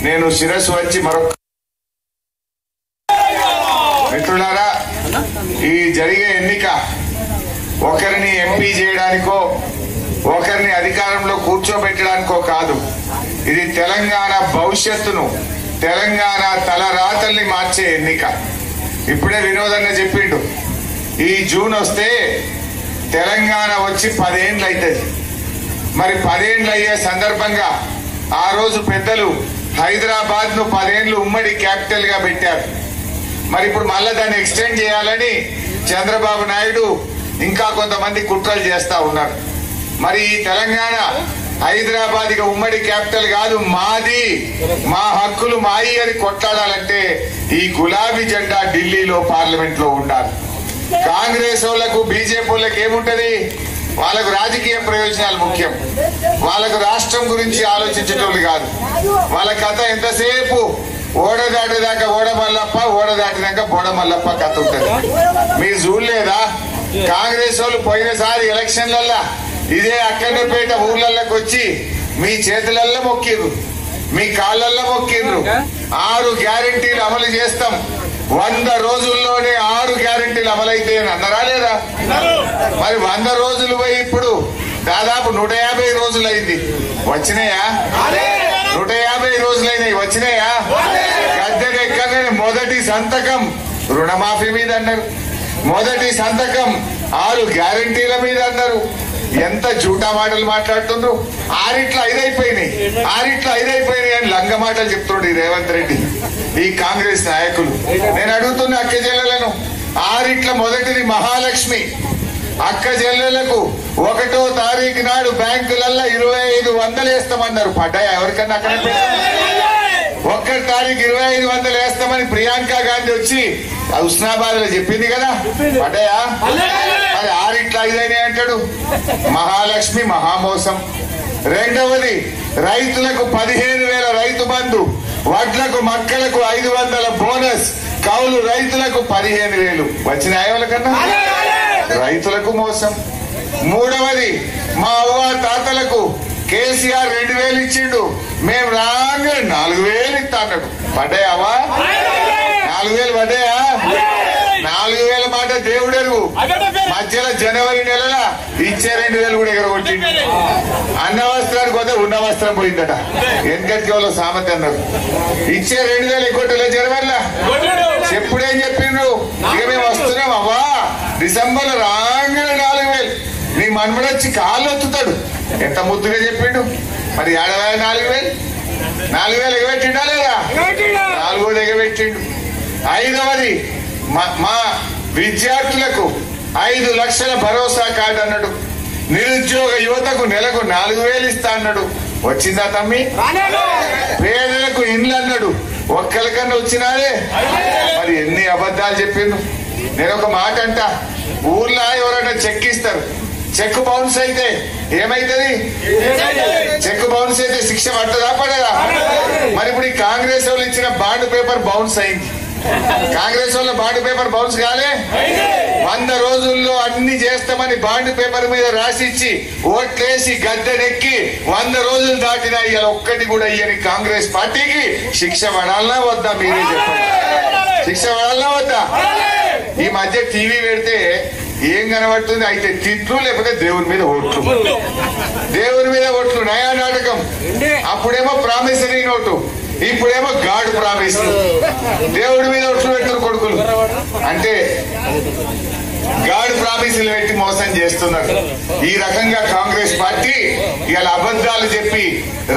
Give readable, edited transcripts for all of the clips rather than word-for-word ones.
నేను శిరస్సు వచ్చి మరొక మిత్రులారా, ఈ జరిగే ఎన్నిక ఒకరిని ఎంపీ చేయడానికో ఒకరిని అధికారంలో కూర్చోబెట్టడానికో కాదు. ఇది తెలంగాణ భవిష్యత్తును, తెలంగాణ తలరాతల్ని మార్చే ఎన్నిక. ఇప్పుడే వినోదంగా చెప్పిండు, ఈ జూన్ వస్తే తెలంగాణ వచ్చి 10 ఏళ్ళు అవుతుంది. మరి 10 ఏళ్ళు అయ్యే సందర్భంగా ఆ రోజు పెద్దలు హైదరాబాద్ ను 10 ఏళ్ళు ఉమ్మడి క్యాపిటల్ గా పెట్టారు. మరి ఇప్పుడు మళ్ళా దాన్ని ఎక్స్టెండ్ చేయాలని చంద్రబాబు నాయుడు ఇంకా కొంతమంది కుట్రలు చేస్తా ఉన్నారు. మరి ఈ తెలంగాణ హైదరాబాద్ ఇక ఉమ్మడి క్యాపిటల్ కాదు, మాది, మా హక్కులు మాయి అని కొట్లాడాలంటే ఈ గులాబీ జెండా ఢిల్లీలో పార్లమెంట్ లో ఉండాలి. కాంగ్రెస్ వాళ్ళకు బీజేపీ వాళ్ళకి ఏముంటది, వాళ్ళకు రాజకీయ ప్రయోజనాలు ముఖ్యం. వాళ్ళకు రాష్ట్రం గురించి ఆలోచించేటోళ్ళు కాదు. వాళ్ళ కథ ఎంతసేపు ఓడ దాటేదాకా ఓడమల్లప్ప, ఓడ దాటినాక బోడమల్లప్ప కథ ఉంటది. మీరు చూడలేదా, కాంగ్రెస్ వాళ్ళు పోయినసారి ఎలక్షన్లల్లా ఇదే అక్కన్నపేట ఊర్లలోకి వచ్చి మీ చేతులల్లో మొక్కిర్రు, మీ కాళ్ళల్లో మొక్కిర్రు. 6 గ్యారెంటీలు అమలు చేస్తాం, 100 రోజుల్లోనే 6 గ్యారెంటీలు అమలైతే అన్నారా లేదా? మరి 100 రోజులు పోయి ఇప్పుడు దాదాపు 150 రోజులైంది. వచ్చినాయా? 150 రోజులైనాయి. వచ్చినాయా? గద్దెనెక్కగానే మొదటి సంతకం రుణమాఫీ మీద అన్నారు, మొదటి సంతకం 6 గ్యారెంటీల మీద అన్నారు. ఎంత జూటా మాటలు మాట్లాడుతుండ్రు. 6 అయిపోయినాయి, 6 అయిపోయినాయి అని లంగ మాటలు చెప్తుండ్రు ఈ రేవంత్ రెడ్డి, ఈ కాంగ్రెస్ నాయకులు. నేను అడుగుతున్న అక్క చెల్లెలను, 6 మొదటిది మహాలక్ష్మి. అక్క చెల్లెలకు 1వ తారీఖు నాడు బ్యాంకులల్లో 2500 వేస్తామన్నారు. పడ్డాయా ఎవరికన్నా? అక్కడ 1వ తారీఖు 2500 వేస్తామని ప్రియాంక గాంధీ వచ్చి హుస్నాబాద్ లో చెప్పింది కదా, పడ్డాయా? అది 6 అయినాయి అంటాడు. మహాలక్ష్మి మహామోసం. రెండవది రైతులకు 15,000 రైతు బంధు, వడ్లకు మక్కలకు 500 బోనస్, కౌలు రైతులకు 15,000. వచ్చినాయా వాళ్ళకన్నా? రైతులకు మోసం. మూడవది మా అవ్వ తాతలకు కేసీఆర్ 2,000 ఇచ్చిండు, మేము రాగా 4,000 ఇస్తా అన్నాడు. పడ్డాయావా? 4,000 పడ్డాయా? 4,000 మాట దేవుడెరుగు. మధ్యలో జనవరి నెలల ఇచ్చే 2,000 కూడా ఎగరగొట్టిండు. అన్న వస్త్రానికి పోతే ఉన్న వస్త్రం పోయిందట. వెనకటికి వాళ్ళు సామెత అన్నారు. ఇచ్చే 2,000 ఎగ్గొట్టలే జనవరిలో. చెప్పుడేం చెప్పిండ్రు, ఇక మేము వస్తున్నాం అవ్వా, డిసెంబర్ రాగానే 4,000. నీ మన్మడొచ్చి కాళ్ళు ఒత్తుతాడు. ఎంత ముద్దుగా చెప్పిండు. మరి 4,000 4,000 ఎగబెట్టిండా లేదా? 4 ఎగబెట్టిండు. ఐదవది మా విద్యార్థులకు 5 లక్షల భరోసా కార్డు అన్నాడు. నిరుద్యోగ యువతకు నెలకు 4,000 ఇస్తా అన్నాడు. వచ్చిందా తమ్మి? పేదలకు ఇండ్లు అన్నాడు. ఒక్కరికన్నా వచ్చినారే? మరి ఎన్ని అబద్ధాలు చెప్పిండు. నేను ఒక మాట అంట, ఊర్లో ఎవరైనా చెక్ ఇస్తారు, చెక్ బౌన్స్ అయితే ఏమైతుంది? చెక్ బౌన్స్ అయితే శిక్ష పట్టదా పడదా? మరి ఇప్పుడు ఈ కాంగ్రెస్ వాళ్ళు ఇచ్చిన బాండ్ పేపర్ బౌన్స్ అయింది. కాంగ్రెస్ వాళ్ళ బాండ్ పేపర్ బౌన్స్ కాలే? 100 రోజుల్లో అన్ని చేస్తామని బాండ్ పేపర్ మీద రాసిచ్చి ఓట్లేసి గద్దెనెక్కి 100 రోజులు దాటినా ఇవాళ ఒక్కటి కూడా ఇయ్యని కాంగ్రెస్ పార్టీకి శిక్ష పడాలనా వద్దా? మీరే చెప్పండి, శిక్ష పడాలనా వద్దా? ఈ మధ్య టీవీ పెడితే ఏం కనబడుతుంది? అయితే తిట్లు, లేకపోతే దేవుని మీద ఓట్లు. దేవుని మీద ఓట్లు నయా నాటకం. అప్పుడేమో ప్రామిసరీ నోటు, ఇప్పుడేమో గాడ్ ప్రామిస్. దేవుడి మీద ఒట్లు పెట్టిన కొడుకులు అంటే గాడ్ ప్రామిసులు పెట్టి మోసం చేస్తున్నారు. ఈ రకంగా కాంగ్రెస్ పార్టీ ఇలా అబద్ధాలు చెప్పి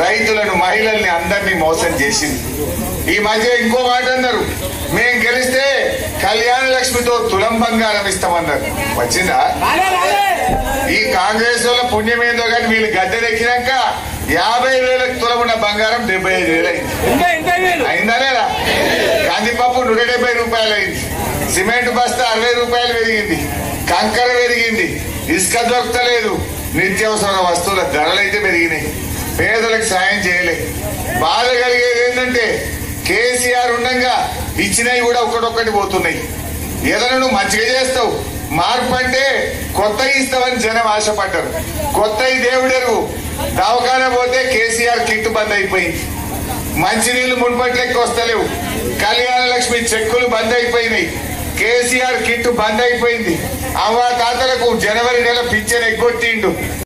రైతులను, మహిళల్ని అందరినీ మోసం చేసింది. ఈ మధ్య ఇంకో మాట అన్నారు, మేము గెలిస్తే కళ్యాణ లక్ష్మితో తులం బంగారం ఇస్తామన్నారు. వచ్చిందా? ఈ కాంగ్రెస్ వాళ్ళ పుణ్యం ఏందో కానీ వీళ్ళు గద్దెనెక్కినాక 50,000 తులం ఉన్న బంగారం 75,000 అయింది. అయిందా లేదా? కందిపప్పు 170 రూపాయలు అయింది. సిమెంట్ బస్తా 60 రూపాయలు పెరిగింది. కంకర పెరిగింది. ఇసుక దొరకలేదు. నిత్యావసర వస్తువుల ధరలైతే పెరిగినాయి. పేదలకు సాయం చేయలే. బాధ కలిగేది ఏంటంటే కేసీఆర్ ఉండగా ఇచ్చినవి కూడా ఒకటొక్కటి పోతున్నాయి. ఏదైనా నువ్వు మంచిగా చేస్తావు, మార్పు అంటే కొత్త ఇస్తావని జనం ఆశపడ్డారు. కొత్త దేవుడెరుగు. దవాఖాన పోతే కేసీఆర్ కిట్ బంద్ అయిపోయింది. మంచినీళ్లు మున్పట్లెక్కి వస్తలేవు, కళ్యాణ లక్ష్మి చెక్కులు బంద్ అయిపోయినాయి, కేసీఆర్ కిట్ బంద్ అయిపోయింది, అవ్వ తాతలకు జనవరి నెల పింఛన్ ఎగ్గొట్టిండు.